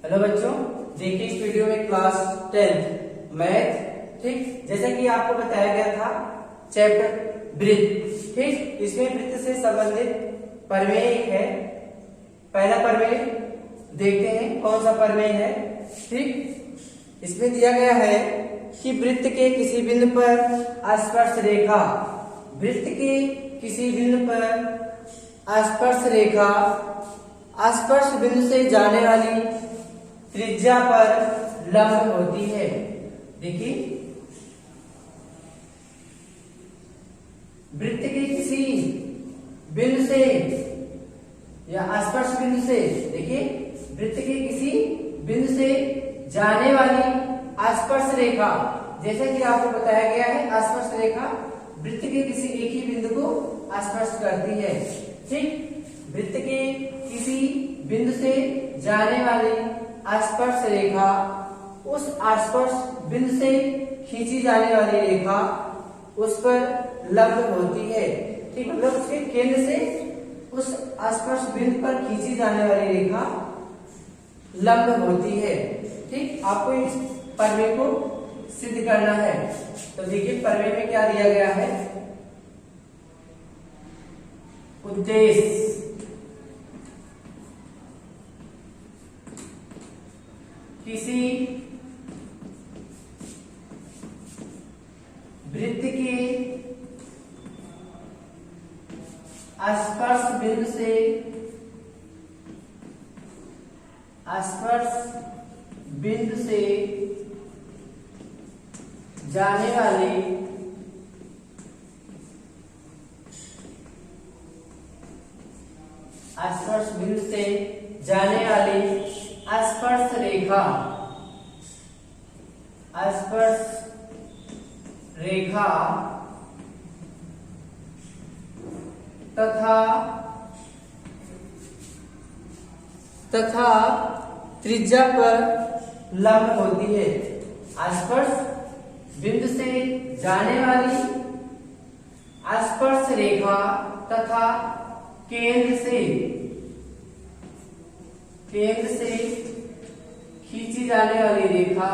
Hello बच्चों, देखिए इस वीडियो में क्लास 10th मैथ। ठीक, जैसा कि आपको बताया गया था चैप्टर वृत्त। ठीक, इसमें वृत्त से संबंधित प्रमेय है। पहला प्रमेय देखते हैं कौन सा प्रमेय है। ठीक, इसमें दिया गया है कि वृत्त के किसी बिंदु पर स्पर्श रेखा, वृत्त के किसी बिंदु पर स्पर्श रेखा स्पर्श बिंदु से जाने वाली त्रिज्या पर लंब होती है। देखिए, वृत्त के किसी बिंदु से या स्पर्श बिंदु से, देखिए वृत्त के किसी बिंदु से जाने वाली स्पर्श रेखा, जैसा कि आपको बताया गया है स्पर्श रेखा वृत्त के किसी एक ही बिंदु को स्पर्श करती है। ठीक, वृत्त के किसी बिंदु से जाने वाली स्पर्श रेखा उस स्पर्श बिंदु से खींची जाने वाली रेखा उस पर लंब होती है। ठीक, मतलब उसके केंद्र से उस स्पर्श बिंदु पर खींची जाने वाली रेखा लंब होती है। ठीक, आपको इस प्रमेय को सिद्ध करना है। तो देखिए प्रमेय में क्या दिया गया है। उद्देश्य किसी वृत्त के स्पर्श बिंदु से जाने वाली स्पर्श रेखा तथा त्रिज्या पर लंब होती है। स्पर्श बिंदु से जाने वाली स्पर्श रेखा तथा केंद्र से खींची जाने वाली रेखा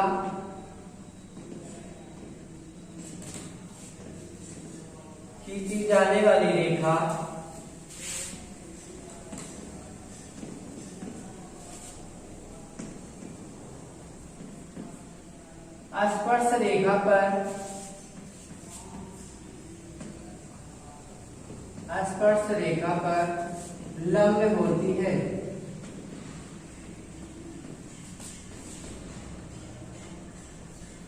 स्पर्श रेखा पर लंब होती है।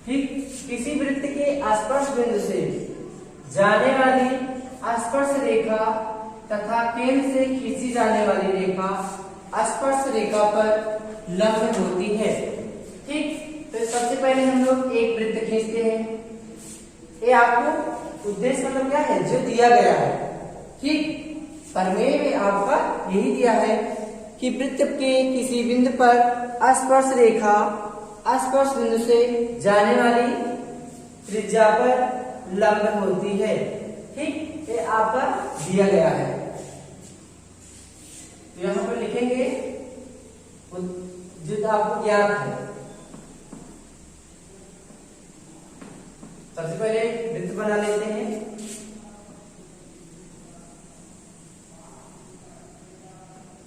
ठीक, किसी वृत्त के स्पर्श बिंदु से जाने वाली स्पर्श रेखा तथा केंद्र से खींची जाने वाली रेखा स्पर्श रेखा पर लंब होती है। ठीक, तो सबसे पहले हम लोग एक वृत्त खींचते हैं। ये आपको उद्देश्य मतलब क्या है जो दिया गया है। ठीक, प्रमेय में आपका यही दिया है कि वृत्त के किसी बिंदु पर स्पर्श रेखा स्पर्श बिंदु से जाने वाली त्रिज्या पर लंब होती है। ठीक, ये आपका दिया गया है। तो यहां पर लिखेंगे जो आपको ज्ञात है। सबसे पहले वृत्त बना लेते हैं।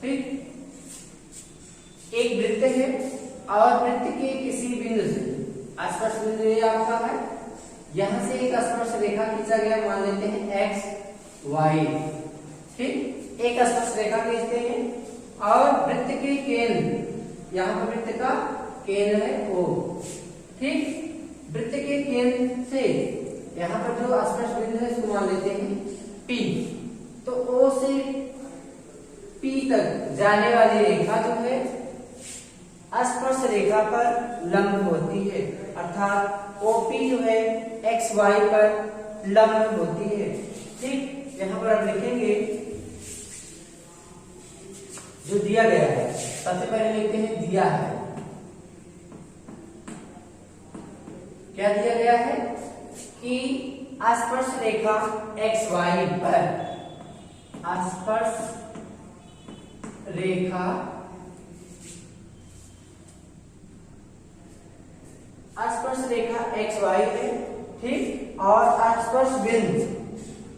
ठीक, एक वृत्त है और वृत्त के किसी बिंदु से स्पर्श बिंदु ये आपका है, यहां से एक स्पर्श रेखा खींचा गया, मान लेते हैं x y। ठीक, एक स्पर्श रेखा खींचते हैं और वृत्त के केंद्र, यहां पर वृत्त का केंद्र है O। ठीक, वृत्त के केंद्र से यहां पर जो स्पर्श बिंदु है इसको मान लेते हैं P। तो O से P तक जाने वाली रेखा जो है स्पर्श रेखा पर लंब होती है, अर्थात OP जो है XY पर लंब होती है। ठीक, यहां पर आप लिखेंगे जो दिया गया है। सबसे पहले लिखते हैं दिया है। क्या दिया गया है कि स्पर्श रेखा XY पर स्पर्श रेखा स्पर्श रेखा एक्स वाई है, ठीक, और स्पर्श बिंदु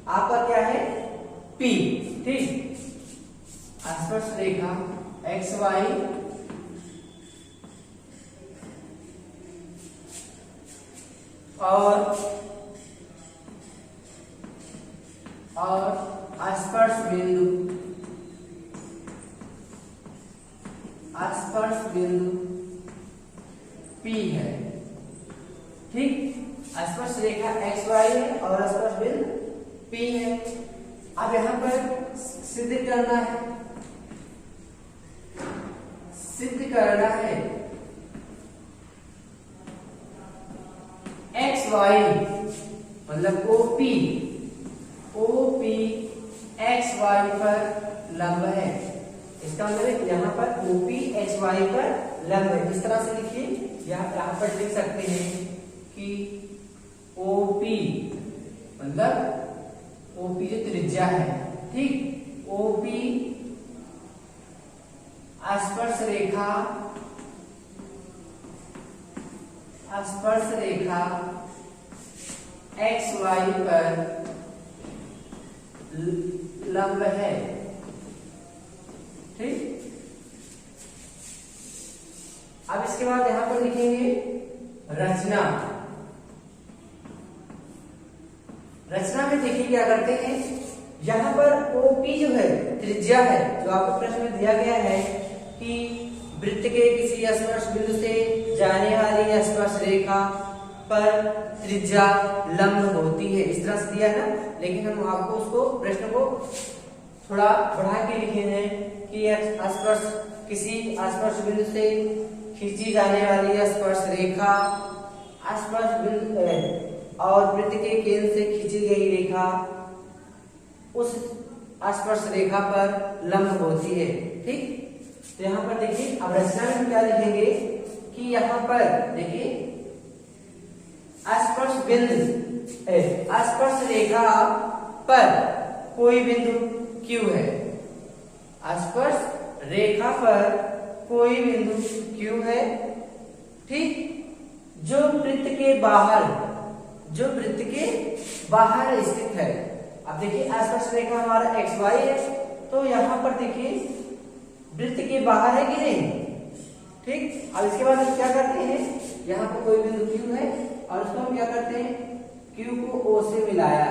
आपका क्या है P, ठीक। स्पर्श रेखा एक्स वाई और स्पर्श बिंदु P है, ठीक। स्पर्श रेखा एक्स वाई है और स्पर्श बिंदु P है। अब यहां पर सिद्ध करना है एक्स वाई मतलब OP एक्स वाई पर लंब है। इसका मतलब यहाँ पर OP एक्स वाई पर लंब है। इस तरह से लिखिए, यहाँ पर लिख सकते हैं कि OP मतलब OP जो त्रिज्या है, ठीक, OP स्पर्श रेखा एक्स वाई पर लंब है, ठीक। अब इसके बाद यहां पर लिखेंगे रचना में देखिए क्या करते हैं, यहां पर OP जो है त्रिज्या है, जो आपको प्रश्न में दिया गया है कि वृत्त के किसी स्पर्श बिंदु से जाने वाली स्पर्श रेखा पर त्रिज्या लंब होती है, इस तरह से दिया है ना। लेकिन हम आपको उसको प्रश्न को थोड़ा बढ़ा के लिखे हैं कि किसी स्पर्श बिंदु से खींची जाने वाली स्पर्श रेखा स्पर्श बिंदु और वृत्त के केंद्र से खींची गई रेखा उस स्पर्श रेखा पर लंब होती है, ठीक। तो यहाँ पर देखिए, अब रचना में हम क्या लिखेंगे कि यहाँ पर देखिए स्पर्श रेखा पर कोई बिंदु Q है, स्पर्श रेखा पर कोई बिंदु Q है, ठीक, जो वृत्त के बाहर स्थित है। अब देखिए स्पर्श रेखा हमारा एक्स वाई है, तो यहाँ पर देखिए वृत्त के बाहर है कि नहीं, ठीक। अब इसके बाद हम क्या करते हैं, यहाँ पर कोई बिंदु Q है और उसको हम क्या करते हैं, Q को O से मिलाया,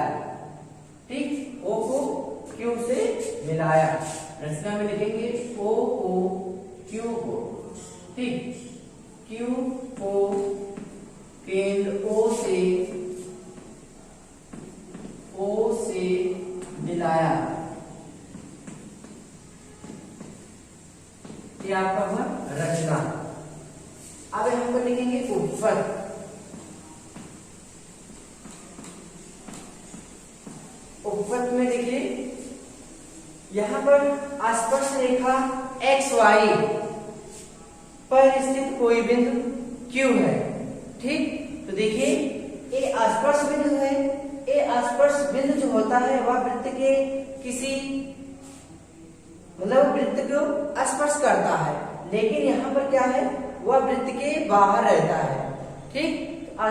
ठीक, O को Q से मिलाया। रचना में लिखेंगे O को Q को, ठीक, Q को केंद्र O से मिलाया, ये आपका हुआ रचना। अब हम पर लिखेंगे उपपद। उपपद में देखिए यहां पर स्पर्श रेखा एक्स वाई पर स्थित कोई बिंदु Q है, ठीक। तो देखिए ये स्पर्श बिंदु है, ये स्पर्श बिंदु जो होता है वह वृत्त के किसी मतलब वृत्त को स्पर्श करता है, लेकिन यहाँ पर क्या है, वह वृत्त के बाहर रहता है, ठीक।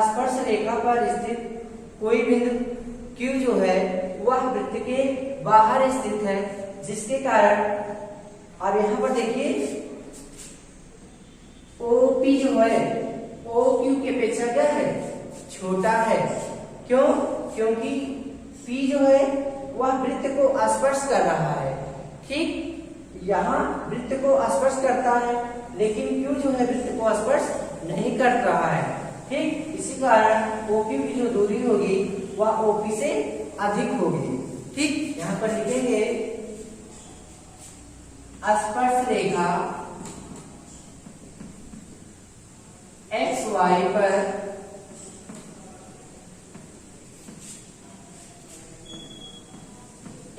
स्पर्श रेखा पर स्थित कोई बिंदु Q जो है वह वृत्त के बाहर स्थित है, जिसके कारण अब यहाँ पर देखिए OP जो है OQ की अपेक्षा क्या है, छोटा है। क्यों? क्योंकि P जो है वह वृत्त को स्पर्श कर रहा है, ठीक। यहाँ वृत्त को स्पर्श करता है, लेकिन Q जो है वृत्त को स्पर्श नहीं कर रहा है, ठीक। इसी कारण OQ की जो दूरी होगी वह OP से अधिक होगी, ठीक। यहाँ पर लिखेंगे स्पर्श रेखा एक्स वाई पर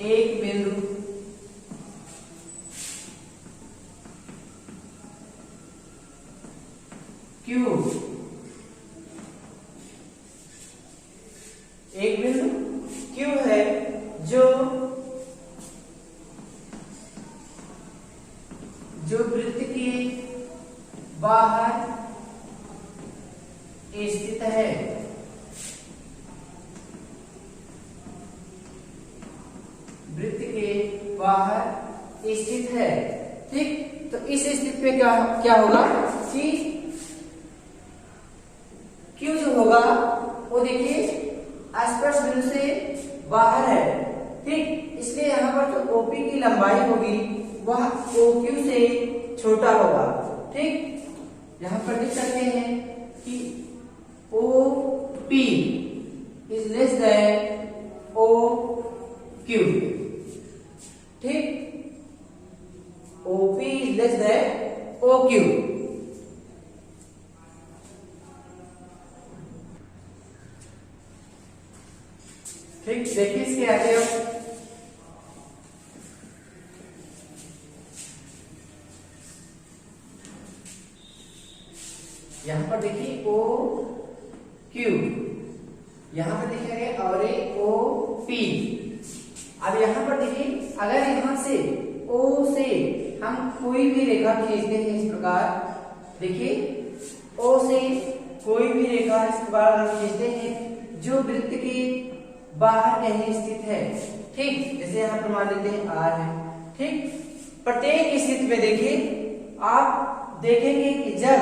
एक बिंदु Q, एक बिंदु Q है जो वृत्त के बाहर स्थित है। वृत्त के बाहर स्थित है। ठीक, तो इस स्थिति में क्या होगा कि Q जो होगा वो देखिए स्पर्श बिंदु से बाहर है। ठीक, इसलिए यहाँ पर जो OP की लंबाई होगी वह OQ से छोटा होगा। ठीक, यहाँ पर लिख सकते हैं कि OP is less than OQ। ठीक, OP is less than OQ। ठीक, देखिए इसके आगे हम यहां पर देखिए OQ, यहां पर लिखा गया और OP। अब यहां पर देखिए अगर यहां से O से हम कोई भी रेखा खींचते हैं इस प्रकार, देखिए O से कोई भी रेखा इस प्रकार हम खींचते हैं जो वृत्त के बाहर कहीं स्थित है। ठीक, जैसे यहाँ पर मान लेते हैं R है। ठीक, प्रत्येक स्थिति में देखिए आप देखेंगे कि जब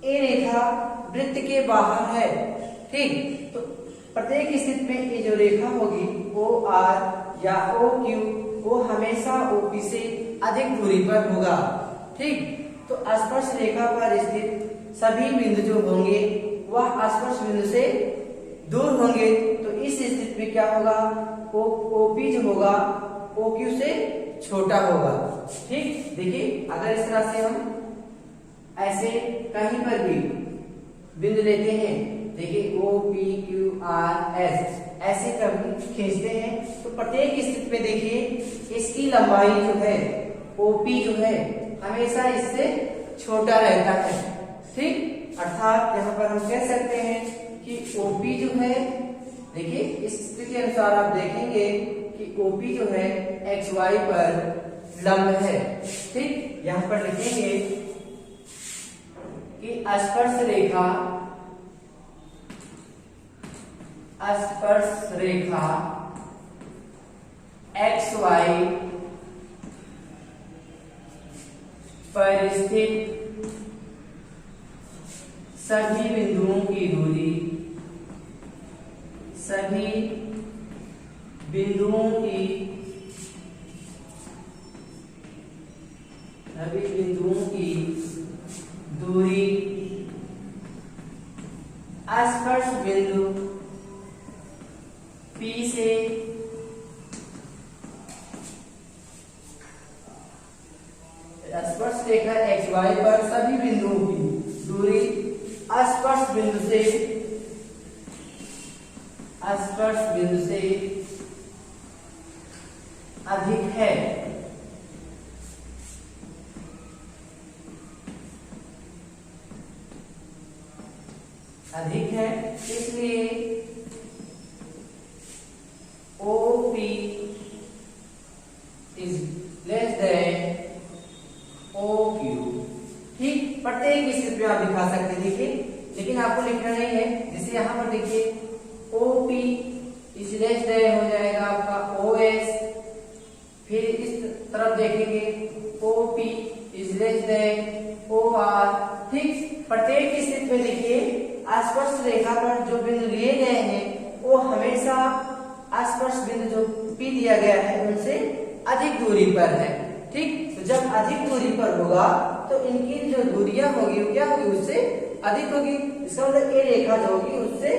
ये रेखा वृत्त के बाहर है, ठीक, तो प्रत्येक स्थिति में ये जो रेखा होगी OR या OQ वो हमेशा OP से अधिक दूरी पर होगा। ठीक, तो स्पर्श रेखा पर स्थित सभी बिंदु जो होंगे वह स्पर्श बिंदु से दूर होंगे। तो इस स्थिति में क्या होगा, OP जो होगा OQ से छोटा होगा। ठीक, देखिए अगर इस तरह से हम ऐसे कहीं पर भी बिंदु लेते हैं, देखिए OPQRS ऐसे कभी खींचते हैं तो प्रत्येक स्थिति में देखिए इसकी लंबाई जो है OP जो है हमेशा इससे छोटा रहता है। ठीक, अर्थात यहाँ पर हम कह सकते हैं कि OP जो है, देखिए इस स्थिति के अनुसार आप देखेंगे कि OP जो है XY पर लंब है। ठीक, यहाँ पर लिखेंगे कि स्पर्श रेखा XY पर स्थित सभी बिंदुओं की दूरी स्पर्श बिंदु P से स्पर्श रेखा XY पर सभी बिंदुओं की दूरी स्पर्श बिंदु से अधिक है। इसलिए OP is less than OQ। ठीक, प्रत्येक स्थिति में आप दिखा सकते हैं, देखिए, लेकिन आपको लिखना नहीं है। जैसे यहाँ पर देखिए OP इज लेस देन हो जाएगा आपका OS, फिर इस तरफ देखेंगे OP is less than OR। ठीक, प्रत्येक स्थिति में देखिए स्पर्श रेखा पर जो बिंदु लिए गए हैं वो हमेशा स्पर्श बिंदु जो P दिया गया है उनसे अधिक दूरी पर है। ठीक, तो जब अधिक दूरी पर होगा तो इनकी जो दूरियां होगी वो क्या होगी, उससे अधिक होगी। इसका मतलब ये रेखा जो होगी उससे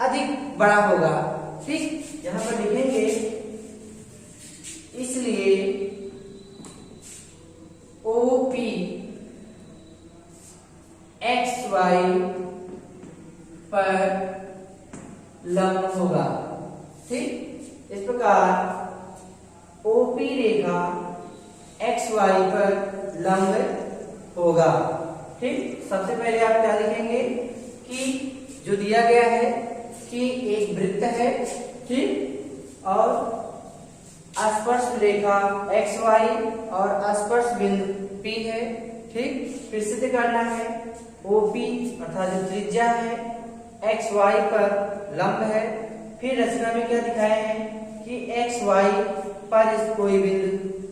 अधिक बड़ा होगा। ठीक, यहाँ पर लिखेंगे इसलिए OP XY पर लंब होगा। ठीक, इस प्रकार OP रेखा XY पर लंब होगा। ठीक, सबसे पहले आप क्या लिखेंगे कि जो दिया गया है कि एक वृत्त है, ठीक, और स्पर्श रेखा XY और स्पर्श बिंदु P है। ठीक, फिर सिद्ध करना है ओपी अर्थात जो त्रिज्या है एक्स वाई पर लंब है। फिर रचना में क्या दिखाए हैं कि एक्स वाई पर इस कोई बिंदु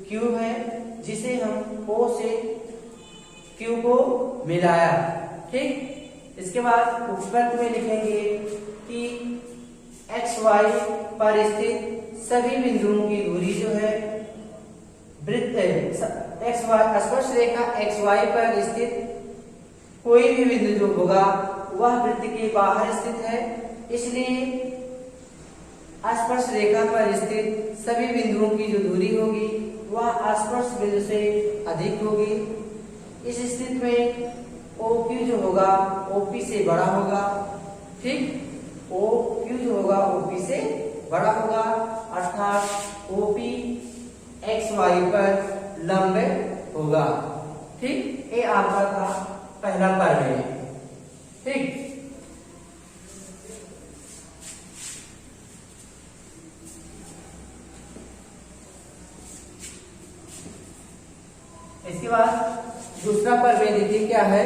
Q है जिसे हम O से Q को मिलाया। ठीक, इसके बाद उपपत्ति में लिखेंगे कि एक्स वाई पर स्थित सभी बिंदुओं की दूरी जो है वृत्त एक्स वाई स्पर्श रेखा एक्स वाई पर स्थित कोई भी बिंदु जो होगा वह वृत्त के बाहर स्थित है, इसलिए स्पर्श रेखा पर स्थित सभी बिंदुओं की जो दूरी होगी वह स्पर्श बिंदु से अधिक होगी। इस स्थिति में OQ जो होगा OP से बड़ा होगा। ठीक, OQ जो होगा OP से बड़ा होगा अर्थात OP XY पर लंब होगा। ठीक, ये आपका था पहला प्रमेय। ठीक, इसके बाद दूसरा प्रमेय देखिए क्या है।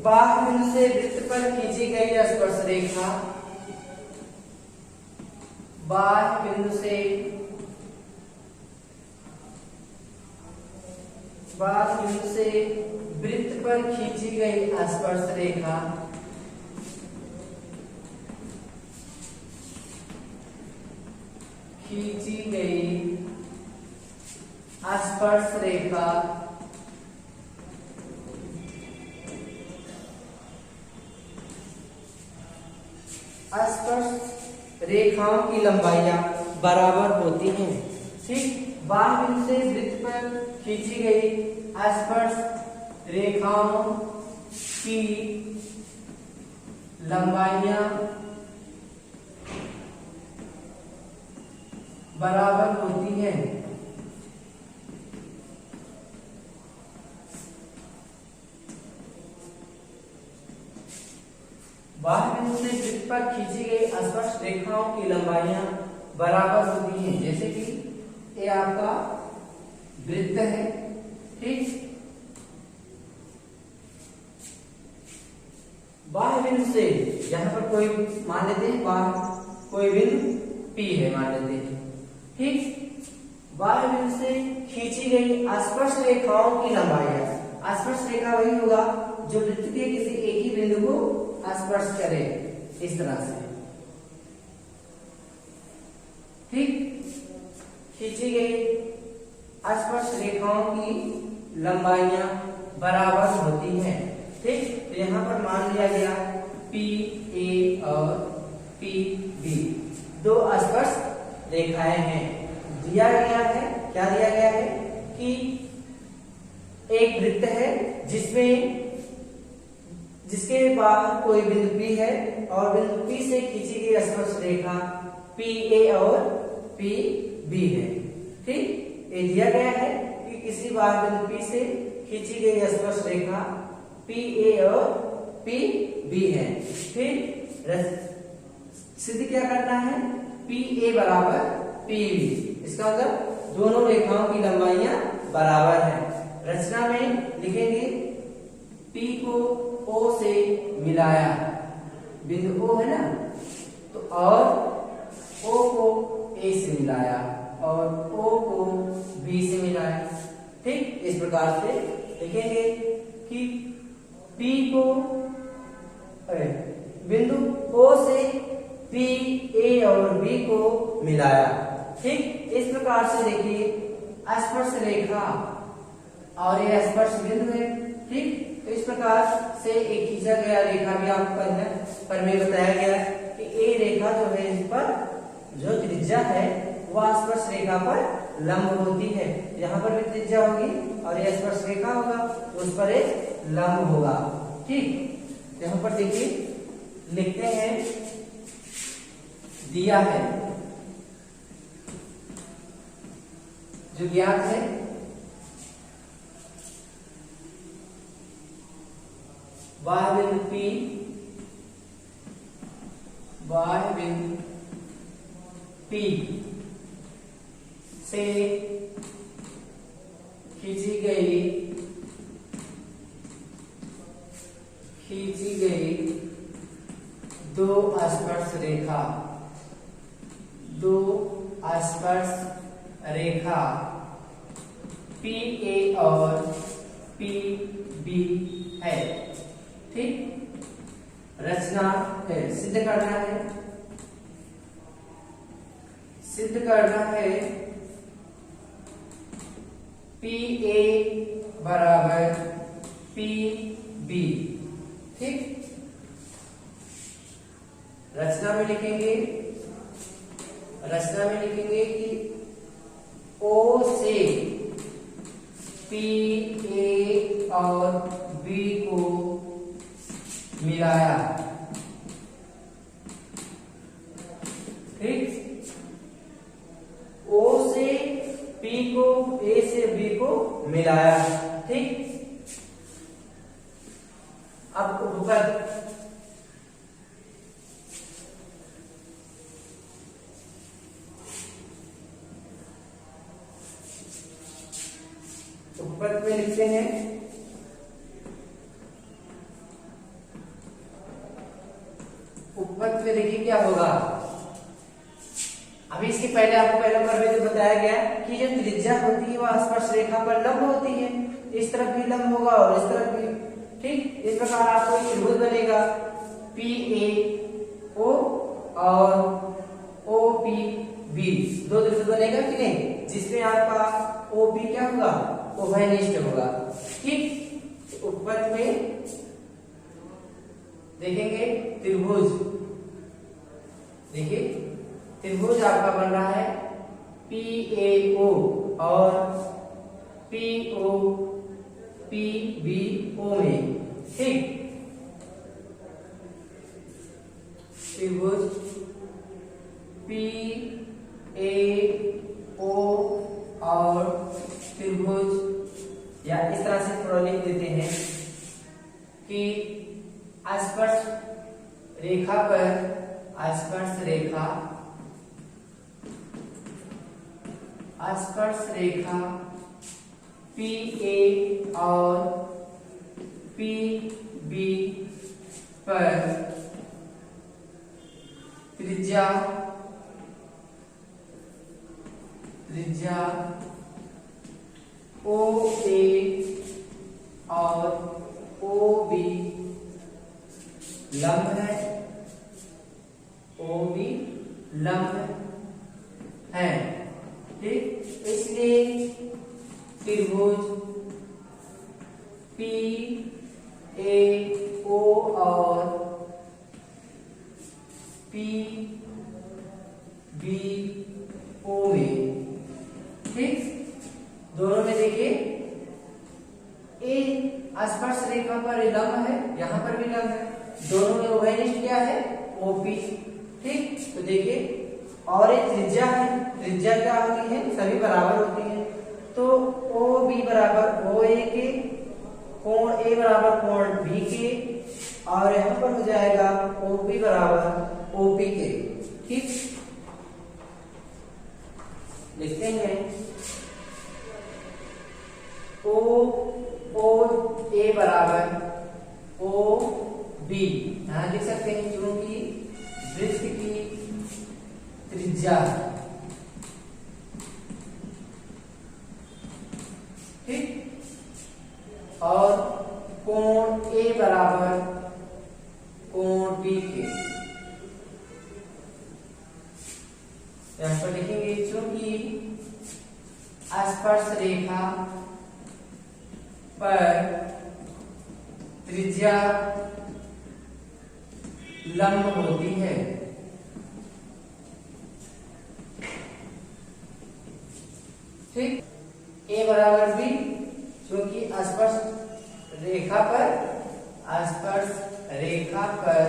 बाह्य बिंदु से वृत्त पर खींची गई स्पर्श रेखा बाह्य बिंदु से वृत्त पर खींची गई स्पर्श रेखा स्पर्श रेखाओं की लंबाइयां बराबर होती हैं। ठीक, बाह्य बिंदु से वृत्त पर खींची गई स्पर्श रेखाओं की लंबाइयां बराबर होती हैं। बाह्य बिंदु से वृत्त पर खींची गई स्पर्श रेखाओं की लंबाइयां बराबर होती हैं। जैसे कि ये आपका वृत्त है। ठीक, बाह्य बिंदु से यहां पर कोई मान लेते हैं बाह्य कोई बिंदु P है मान लेते हैं। ठीक, बाह्य बिंदु से खींची गई स्पर्श रेखाओं की लंबाइयां स्पर्श रेखा वही होगा जो वृत्त के किसी एक ही बिंदु को स्पर्श करे इस तरह से। ठीक, खींची गई स्पर्श रेखाओं की लंबाइयां बराबर होती हैं। ठीक, तो यहां पर मान लिया गया PA और PB दो स्पर्श रेखाएं हैं। दिया गया है क्या दिया गया है कि एक वृत्त है जिसके बाहर कोई बिंदु P है और बिंदु P से खींची गई स्पर्श रेखा PA और PB है। ठीक, ये दिया गया है कि किसी बाहर बिंदु P से खींची गई स्पर्श रेखा PA और PB है। फिर सिद्ध क्या करना है PA बराबर PB, इसका मतलब दोनों रेखाओं की लंबाइयां बराबर है। रचना में लिखेंगे P को O से मिलाया, बिंदु O है ना, तो और O को A से मिलाया और O को B से मिलाया। ठीक, इस प्रकार से लिखेंगे कि P को बिंदु O से P, A और B को मिलाया। ठीक, इस प्रकार से देखिए स्पर्श रेखा और ये स्पर्श बिंदु है। ठीक, तो इस प्रकार से एक खींचा गया रेखा भी आपका है पर में बताया गया कि ए रेखा जो है इस पर जो त्रिज्या है वह स्पर्श रेखा पर लंब होती है। यहाँ पर भी त्रिज्या होगी और यह स्पर्श रेखा होगा तो उस पर एक लंब होगा। ठीक, यहाँ पर देखिए लिखते हैं दिया है जो ज्ञात है वह बिंदु P, वह बिंदु P से खींची गई दो स्पर्श रेखा PA और PB है। ठीक, रचना सिद्ध करना है PA बराबर PB। ठीक, रचना में लिखेंगे कि O से PA और B को मिलाया। ठीक, O से P को, A से B को मिलाया। ठीक, अब उपपद में लिखते हैं उपपद में देखिए क्या होगा। अभी इसके पहले आपको पहले में तो बताया गया कि जो त्रिज्या होती है वह स्पर्श रेखा पर लंब होती है, इस तरफ भी लंब होगा और इस तरफ भी। ठीक, इस प्रकार आपको एक त्रिभुज बनेगा PAO और OPB, दो त्रिभुज बनेगा कि नहीं, जिसमें आपका OB क्या होगा, उभयनिष्ठ होगा। ठीक, उपपद में देखेंगे त्रिभुज, देखिए त्रिभुज आपका बन रहा है PAO और POPBO में। ठीक, त्रिभुज PAO और त्रिभुज, या इस तरह से थोड़ा लिख देते हैं कि स्पर्श रेखा PA और PB पर त्रिज्या OA और OB लंब है, OB लंब है। ठीक, इसलिए त्रिभुज PAO और PBO में, ठीक, दोनों में देखिए ए स्पर्श रेखा पर लंब है, यहाँ पर भी लंब है, दोनों में उभयनिष्ठ क्या है, OP। ठीक, तो देखिए, और एक त्रिज्या है, त्रिज्या क्या होती है, सभी बराबर होती है, तो OB बराबर OA के, कोण A बराबर कोण B के, और यहाँ पर हो जाएगा OP बराबर OP के। ठीक, लिखते हैं OA बराबर OB, यहाँ लिख सकते हैं क्योंकि वृत्त की त्रिज्या, ठीक, और कोण A बराबर कोण B के। यहाँ पर लिखेंगे क्योंकि स्पर्श रेखा पर त्रिज्या लंब होती है, ठीक, A बराबर B, क्योंकि स्पर्श रेखा पर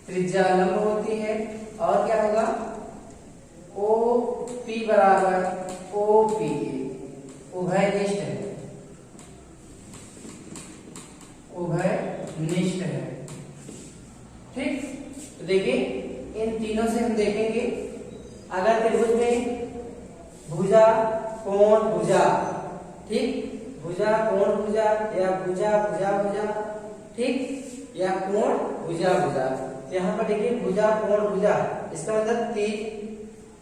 त्रिज्या लंब होती है, और क्या होगा, OP बराबर OP उभयनिष्ठ है, उभयनिष्ठ निष्ठ है। ठीक, तो देखिए इन तीनों से हम देखेंगे, अगर त्रिभुज में भुजा कोण भुजा, ठीक, भुजा कोण भुजा या भुजा भुजा भुजा, ठीक, या कोण भुजा भुजा, यहाँ पर देखिए भुजा कोण भुजा, इसका मतलब तीर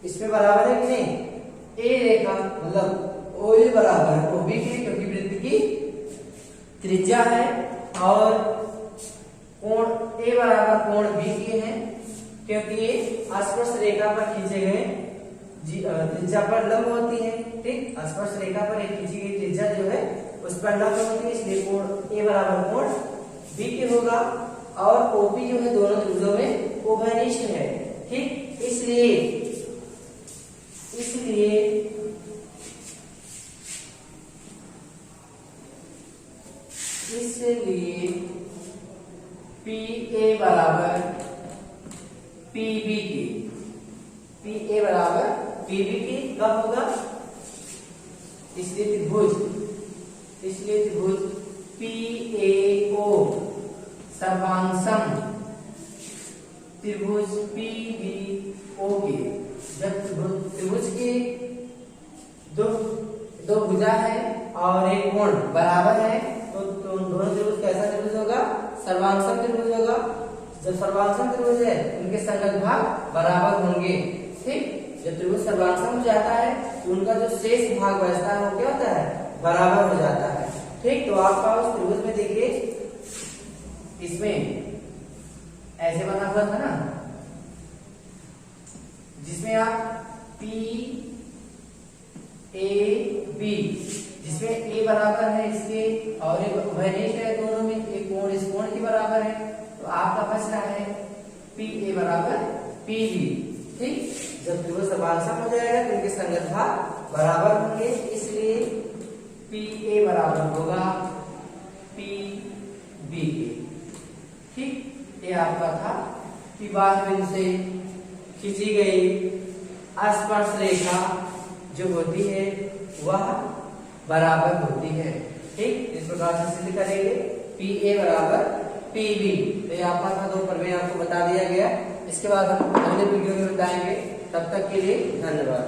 इसमें बराबर है कि नहीं, ए रेखा मतलब ओ ए बराबर है OB के, क्योंकि वृत्त की त्रिज्या है, और कोण ए बराबर कोण B के हैं, क्योंकि ये स्पर्श रेखा पर खींचे गए त्रिज्या पर लंब होती है। ठीक, स्पर्श रेखा पर एक खींची गई त्रिज्या जो है उस पर लंब होती है, इसलिए कोण ए बराबर कोण B के होगा, और OP जो है दोनों त्रिभुजों में उभयनिष्ठ है। ठीक, इसलिए PA बराबर PB की, PA बराबर PB की कब होगा, इसलिए त्रिभुज PAO सर्वांशम त्रिभुज PBO के, जब त्रिभुज के दो भुजा है और एक कोण बराबर है, तो दोनों त्रिभुज कैसा त्रिभुज होगा, सर्वांशम त्रिभुज होगा। जब सर्वांशम त्रिभुज है उनके संगत भाग बराबर होंगे। ठीक, जब त्रिभुज सर्वांशम हो जाता है तो उनका जो शेष भाग बचता है वो क्या होता है, बराबर हो जाता है। ठीक, तो आपका उस त्रिभुज में देखिए इसमें ऐसे बना हुआ था ना, जिसमें आप PAB, जिसमें A बराबर है इसके और एक उभयनिष्ठ है दोनों में, एक कोण इस कोण के बराबर है, तो आपका बच रहा है PA बराबर PB। ठीक, जब त्रिभुज सर्वांशम हो जाएगा तो इनके संगत भाग बराबर होंगे, इसलिए PA बराबर होगा PB के। ठीक, ये आपका था कि बाह्य बिंदु से खींची गई स्पर्श रेखा जो होती है वह बराबर होती है। ठीक, इस प्रकार से सिद्ध करेंगे PA बराबर PB। तो ये आपका था, दो प्रमेय आपको बता दिया गया। इसके बाद हम अगले वीडियो में बताएंगे। तब तक के लिए धन्यवाद।